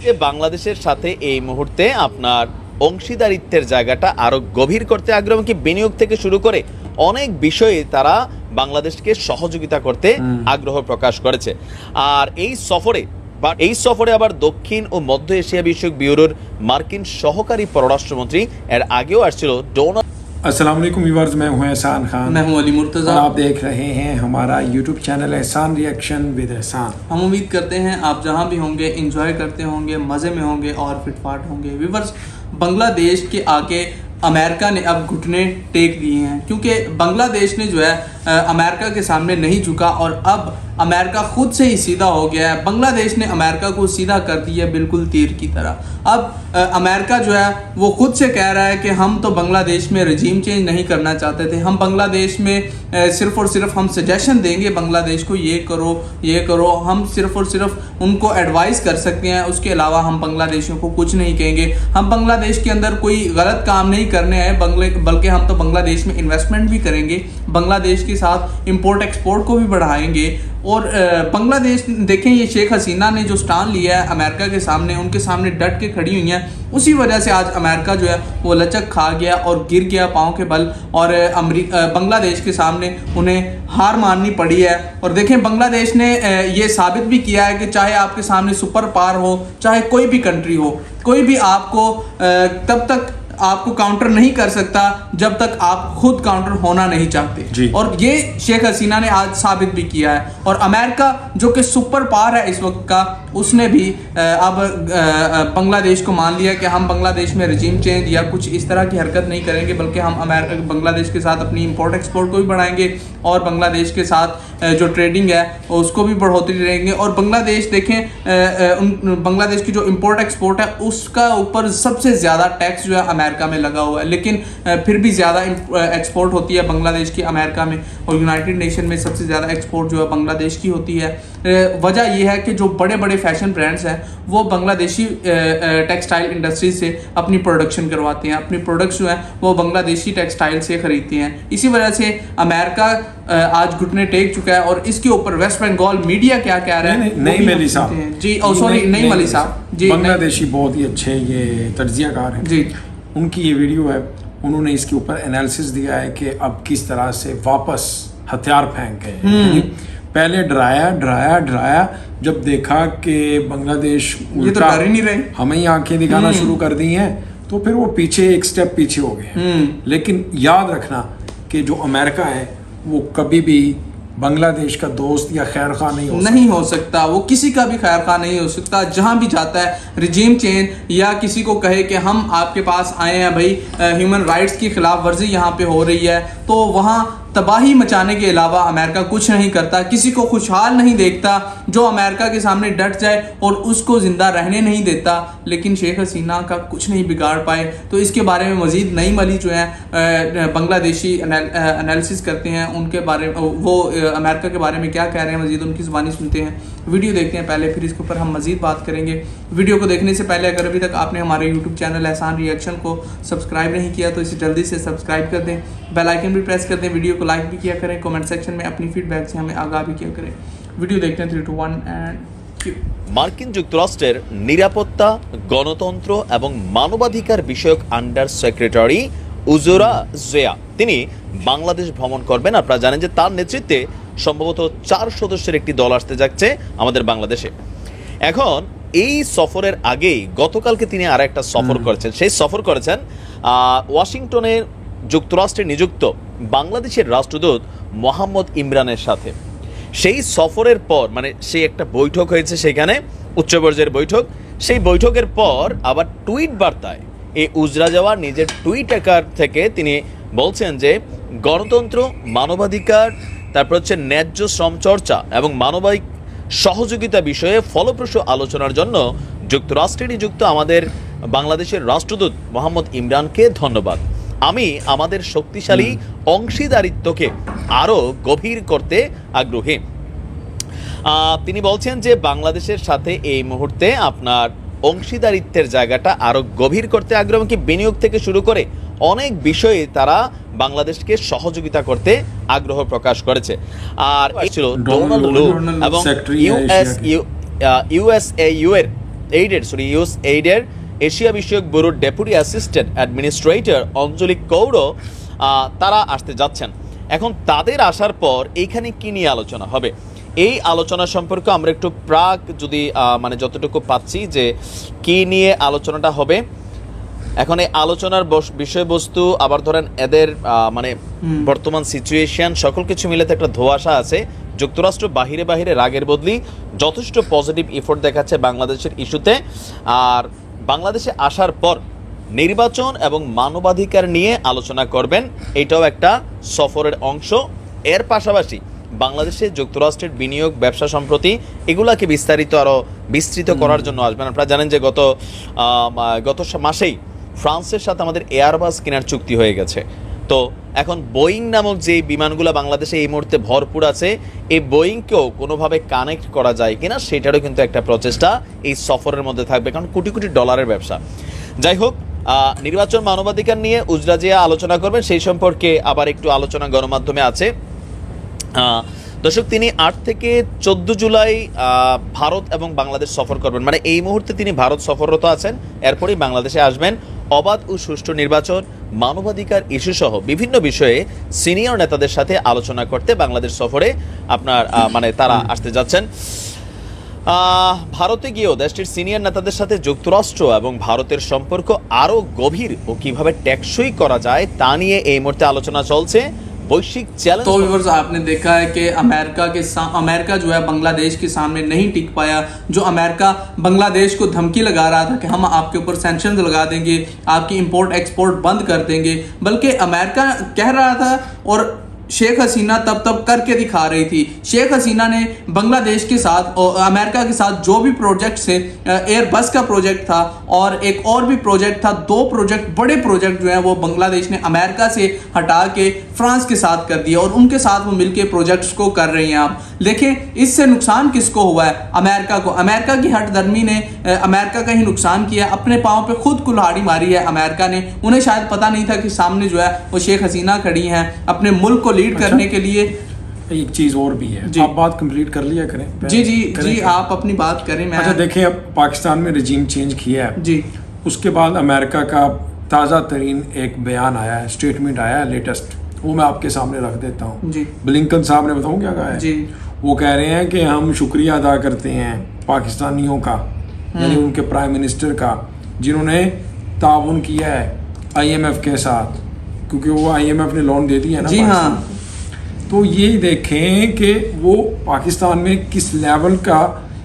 যে বাংলাদেশের সাথে এই মুহূর্তে আপনার অংশীদারিত্বের জায়গাটা আরো গভীর করতে আগ্রহ, কি বিনিয়োগ থেকে শুরু করে অনেক বিষয়ে তারা বাংলাদেশকে সহযোগিতা করতে আগ্রহ প্রকাশ করেছে। আর এই সফরে আবার দক্ষিণ ও মধ্য এশিয়া বিষয়ক ব্যুরোর মার্কিন সহকারী পররাষ্ট্রমন্ত্রী এর আগেও আসছিল ডোনাল্ড। अस्सलाम वालेकुम व्यूअर्स, मैं हूं एहसान खान। मैं हूं अली मुर्तज़ा। आप देख रहे हैं हमारा यूट्यूब चैनल एहसान रिएक्शन विद एहसान। हम उम्मीद करते हैं आप जहां भी होंगे एंजॉय करते होंगे, मज़े में होंगे और फिटफाट होंगे। व्यूअर्स, बांग्लादेश के आगे अमेरिका ने अब घुटने टेक दिए हैं, क्योंकि बांग्लादेश ने जो है अमेरिका के सामने नहीं झुका और अब अमेरिका खुद से ही सीधा हो गया है। बांग्लादेश ने अमेरिका को सीधा कर दिया बिल्कुल तीर की तरह। अब अमेरिका जो है वो खुद से कह रहा है कि हम तो बांग्लादेश में रजीम चेंज नहीं करना चाहते थे, हम बांग्लादेश में सिर्फ और सिर्फ हम सजेशन देंगे बांग्लादेश को, ये करो, हम सिर्फ और सिर्फ उनको एडवाइस कर सकते हैं, उसके अलावा हम बांग्लादेशियों को कुछ नहीं कहेंगे। हम बांग्लादेश के अंदर कोई गलत काम नहीं करने आए, बल्कि हम तो बांग्लादेश में इन्वेस्टमेंट भी करेंगे, बांग्लादेश के साथ इंपोर्ट एक्सपोर्ट को भी बढ़ाएंगे। और बांग्लादेश देखें, ये शेख हसीना ने जो स्टैंड लिया है अमेरिका के सामने, उनके सामने डट के खड़ी हुई हैं, उसी वजह से आज अमेरिका जो है वो लचक खा गया और गिर गया पाँव के बल, और बांग्लादेश के सामने उन्हें हार माननी पड़ी है। और देखें, बांग्लादेश ने ये साबित भी किया है कि चाहे आपके सामने सुपर पावर हो, चाहे कोई भी कंट्री हो, कोई भी आपको तब तक आपको काउंटर नहीं कर सकता जब तक आप खुद काउंटर होना नहीं चाहते। और ये शेख हसीना ने आज साबित भी किया है। और अमेरिका जो कि सुपर पावर है इस वक्त का, उसने भी अब बांग्लादेश को मान लिया कि हम बांग्लादेश में रजीम चेंज या कुछ इस तरह की हरकत नहीं करेंगे, बल्कि हम बांग्लादेश के साथ अपनी इंपोर्ट एक्सपोर्ट को भी बढ़ाएंगे और बांग्लादेश के साथ जो ट्रेडिंग है उसको भी बढ़ोतरी रहेंगे। और बांग्लादेश देखें, बांग्लादेश की जो इंपोर्ट एक्सपोर्ट है उसका ऊपर सबसे ज़्यादा टैक्स जो है अमेरिका में लगा हुआ है, लेकिन फिर भी ज़्यादा एक्सपोर्ट होती है बांग्लादेश की अमेरिका में, और यूनाइटेड नेशन में सबसे ज़्यादा एक्सपोर्ट जो है बांग्लादेश की होती है। वजह यह है कि जो बड़े बड़े फैशन ब्रांड्स हैं वो बांग्लादेशी टेक्सटाइल इंडस्ट्री से अपनी प्रोडक्शन करवाते हैं, अपनी प्रोडक्ट्स जो हैं वो बांग्लादेशी टेक्सटाइल से खरीदते हैं। इसी वजह से अमेरिका आज घुटने टेक चुका है। और इसके ऊपर वेस्ट बंगाल मीडिया क्या कह रहा है? नहीं मली साहब जी, सॉरी नहीं मली साहब जी, बांग्लादेशी बहुत ही अच्छे ये तज्जियाकार हैं जी। उनकी ये वीडियो है, उन्होंने इसके ऊपर एनालिसिस दिया है कि अब किस तरह से वापस हथियार फेंक गए। पहले डराया, जब देखा कि बांग्लादेश ये तो डर ही नहीं रहे, हमें ही आंखें दिखाना शुरू कर दी हैं, तो फिर वो एक स्टेप पीछे हो गए। लेकिन याद रखना कि जो अमेरिका है वो कभी भी बांग्लादेश का दोस्त या खैर खा नहीं हो सकता। वो किसी का भी खैर खा नहीं हो सकता। जहां भी जाता है रिजीम चेंज या किसी को कहे कि हम आपके पास आए हैं भाई, ह्यूमन राइट्स की खिलाफ वर्जी यहाँ पे हो रही है, तो वहाँ तबाही मचाने के अलावा अमेरिका कुछ नहीं करता, किसी को खुशहाल नहीं देखता। जो अमेरिका के सामने डट जाए और उसको ज़िंदा रहने नहीं देता, लेकिन शेख हसीना का कुछ नहीं बिगाड़ पाए। तो इसके बारे में मज़ीद नईम अली जो हैं बांग्लादेशी एनालिसिस करते हैं, उनके बारे में वो अमेरिका के बारे में क्या कह रहे हैं मज़ीद उनकी ज़बानी सुनते हैं। वीडियो देखते हैं पहले, फिर इसके ऊपर हम मज़ीद बात करेंगे। वीडियो को देखने से पहले अगर अभी तक आपने हमारे यूट्यूब चैनल एहसान रिएक्शन को सब्सक्राइब नहीं किया तो इसे जल्दी से सब्सक्राइब कर दें, बेल आइकन भी प्रेस कर दें, वीडियो को लाइक भी किया करें, कमेंट सेक्शन में अपनी फीडबैक से हमें आगाह भी किया करें। वीडियो देखते हैं 3, 2, 1 एंड মার্কিন যুক্তরাষ্ট্রের নিরাপত্তা, গণতন্ত্র এবং মানবাধিকার বিষয়ক আন্ডার সেক্রেটারি উজরা জেয়া তিনি বাংলাদেশ ভ্রমণ করবেন। আপনারা জানেন যে তার নেতৃত্বে সম্ভবত 4 সদস্যের একটি দল আসতে যাচ্ছে আমাদের বাংলাদেশে। এখন এই সফরের আগেই গতকালকে তিনি আর একটা সফর করেছেন। সেই সফর করেছেন ওয়াশিংটনের যুক্তরাষ্ট্রে নিযুক্ত বাংলাদেশের রাষ্ট্রদূত মোহাম্মদ ইমরানের সাথে। সেই সফরের পর সেই একটা বৈঠক হয়েছে সেখানে, উচ্চ পর্যায়ের বৈঠক। সেই বৈঠকের পর আবার টুইট বার্তায় এই উজরা যাওয়ার নিজের টুইট অ্যাকাউন্ট থেকে তিনি বলছেন যে গণতন্ত্র, মানবাধিকার, তারপর হচ্ছে ন্যায্য শ্রম চর্চা এবং মানবিক সহযোগিতা বিষয়ে ফলপ্রসূ আলোচনার জন্য যুক্তরাষ্ট্রে নিযুক্ত আমাদের বাংলাদেশের রাষ্ট্রদূত মোহাম্মদ ইমরানকে ধন্যবাদ। আমি আমাদের শক্তিশালী অংশীদারিত্বকে আরও গভীর করতে আগ্রহী। তিনি বলছেন যে বাংলাদেশের সাথে এই মুহূর্তে আপনার অংশীদারিত্বের জায়গাটা আরো গভীর করতে আগ্রহ, কি বিনিয়োগ থেকে শুরু করে অনেক বিষয়ে তারা বাংলাদেশকে সহযোগিতা করতে আগ্রহ প্রকাশ করেছে। আর এই ছিল ডোনাল্ড লু এবং ইউএসএইউ এর ইউএস এইডের এশিয়া বিষয়ক ব্যুরোর ডেপুটি অ্যাসিস্ট্যান্ট অ্যাডমিনিস্ট্রেটর অঞ্জলি কৌর তারা আসতে যাচ্ছেন। এখন তাদের আসার পর এইখানে কি নিয়ে আলোচনা হবে, এই আলোচনা সম্পর্কে আমরা একটু যদি মানে যতটুকু পাচ্ছি যে কি নিয়ে আলোচনাটা হবে। এখন এই আলোচনার বিষয়বস্তু আবার ধরেন এদের মানে বর্তমান সিচুয়েশন সকল কিছু মিলে তো একটা ধোঁয়াশা আছে। যুক্তরাষ্ট্র বাহিরে বাহিরে রাগের বদলি যথেষ্ট পজিটিভ এফোর্ট দেখাচ্ছে বাংলাদেশের ইস্যুতে, আর বাংলাদেশে আসার পর নির্বাচন এবং মানবাধিকার নিয়ে আলোচনা করবেন, এটাও একটা সফরের অংশ। এর পাশাপাশি বাংলাদেশে যুক্তরাষ্ট্রের বিনিয়োগ, ব্যবসা সম্প্রতি এগুলাকে বিস্তারিত আরও বিস্তৃত করার জন্য আসবেন। আপনারা জানেন যে গত মাসেই ফ্রান্সের সাথে আমাদের এয়ারবাস কেনার চুক্তি হয়ে গেছে। তো এখন বোয়িং নামক যে বিমানগুলো বাংলাদেশে এই মুহূর্তে ভরপুর আছে, এই বোয়িংকেও কোনোভাবে কানেক্ট করা যায় কিনা সেটারও কিন্তু একটা প্রচেষ্টা এই সফরের মধ্যে থাকবে, কারণ কোটি কোটি ডলারের ব্যবসা। যাই হোক, নির্বাচন, মানবাধিকার নিয়ে উজরা জিয়া আলোচনা করবেন, সেই সম্পর্কে আবার একটু আলোচনা গণমাধ্যমে আছে। দর্শক, তিনি 8 থেকে 14 জুলাই ভারত এবং বাংলাদেশ সফর করবেন, মানে এই মুহূর্তে তিনি ভারত সফররত আছেন, এরপরই বাংলাদেশে আসবেন। অবাধ ও সুষ্ঠু নির্বাচন, মানবাধিকার ইস্যু সহ বিভিন্ন বিষয়ে সিনিয়র নেতাদের সাথে আলোচনা করতে বাংলাদেশ সফরে আপনার মানে তারা আসতে যাচ্ছেন। ভারতে গিয়েও দেশটির সিনিয়র নেতাদের সাথে যুক্তরাষ্ট্র এবং ভারতের সম্পর্ক আরও গভীর ও কিভাবে টেকসই করা যায় তা নিয়ে এই মুহূর্তে আলোচনা চলছে। वैश्विक चैलेंज तो व्यूअर्स, आपने देखा है कि अमेरिका जो है बांग्लादेश के सामने नहीं टिक पाया। जो अमेरिका बांग्लादेश को धमकी लगा रहा था कि हम आपके ऊपर सैंक्शन लगा देंगे, आपकी इंपोर्ट एक्सपोर्ट बंद कर देंगे, बल्कि अमेरिका कह रहा था और शेख हसीना तब करके दिखा रही थी। शेख हसीना ने बांग्लादेश के साथ और अमेरिका के साथ जो भी प्रोजेक्ट से एयरबस का प्रोजेक्ट था और एक और भी प्रोजेक्ट था, 2 प्रोजेक्ट, बड़े प्रोजेक्ट जो हैं वो बांग्लादेश ने अमेरिका से हटा के फ्रांस के साथ कर दिया और उनके साथ वो मिलके प्रोजेक्ट्स को कर रही हैं। आप देखें, इससे नुकसान किसको हुआ है? अमेरिका को। अमेरिका की हठधर्मी ने अमेरिका का ही नुकसान किया, अपने पाँव पे खुद कुल्हाड़ी मारी है अमेरिका ने। उन्हें शायद पता नहीं था कि सामने जो है वो शेख हसीना खड़ी हैं अपने मुल्क को लीड करने के लिए। एक चीज और भी है, आप बात कंप्लीट कर लिया करें। जी, आप अपनी बात करें। मैं अच्छा, देखें, अब पाकिस्तान में रिजीम चेंज किया है जी, उसके बाद अमेरिका का ताज़ा तरीन एक बयान आया है, स्टेटमेंट आया है लेटेस्ट, वो मैं आपके सामने रख देता हूँ। जी, ब्लिंकन साहब ने बताऊँ क्या कहा है जी। वो कह रहे हैं कि हम शुक्रिया अदा करते हैं पाकिस्तानियों का, यानी उनके प्राइम मिनिस्टर का, जिन्होंने ताउन किया है IMF के साथ, क्योंकि वो IMF ने लोन दे दिया है ना। जी हाँ। तो ये देखें कि वो पाकिस्तान में किस लेवल का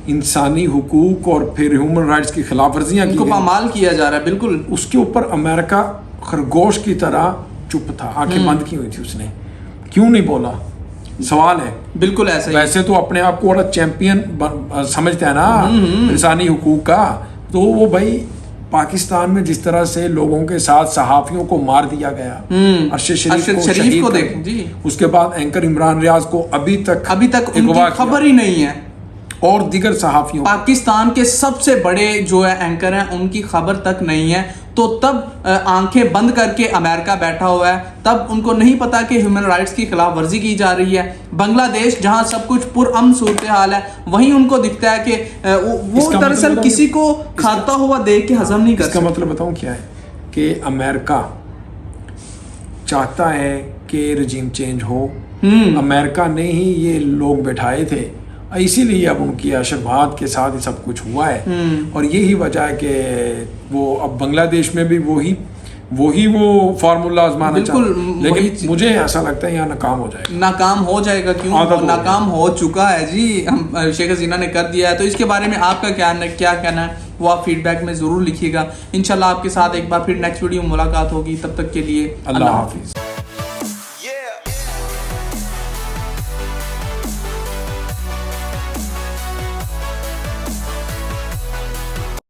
इंसानी हुकूक और फिर ह्यूमन राइट्स की खिलाफ वर्जियाँ उनको पामाल किया जा रहा है। बिल्कुल, उसके ऊपर अमेरिका खरगोश की तरह चुप था, आंखें बंद की हुई थी। उसने क्यों नहीं बोला? सवाल है। बिल्कुल ऐसा ही। वैसे तो अपने आप को बड़ा चैंपियन समझता है ना इंसानी हुकूक का, तो वो भाई पाकिस्तान में जिस तरह से लोगों के साथ सहाफियों को मार दिया गया, अरशद शरीफ को देख जी, उसके बाद एंकर इमरान रियाज को अभी तक उनकी खबर ही नहीं है, और दीगर सहाफियों, पाकिस्तान के सबसे बड़े जो है एंकर हैं उनकी खबर तक नहीं है। तो तब आंखें बंद करके अमेरिका बैठा हुआ है, तब उनको नहीं पता कि ह्यूमन राइट्स की खिलाफ वर्जी की जा रही है। बांग्लादेश जहां सब कुछ पुरअमन सूरत हाल है, वहीं उनको दिखता है कि वो दरअसल किसी को खाता हुआ देख के हजम नहीं कर सकता। इसका मतलब बताऊं क्या है कि अमेरिका चाहता है कि रजीम चेंज हो। अमेरिका ने ही ये लोग बैठाए थे, इसीलिए अब उनकी आशीर्वाद के साथ ही सब कुछ हुआ है। और यही वजह है कि वो अब बांग्लादेश में भी वही वो फार्मूला आजमाना चाहते हैं, लेकिन मुझे ऐसा लगता है यहाँ नाकाम हो जाएगा। नाकाम हो जाएगा क्यों? नाकाम हो चुका है जी, हम शेख हसीना ने कर दिया है। तो इसके बारे में आपका क्या कहना है वो आप फीडबैक में ज़रूर लिखिएगा। इंशाल्लाह आपके साथ एक बार फिर नेक्स्ट वीडियो में मुलाकात होगी, तब तक के लिए अल्लाह हाफिज़।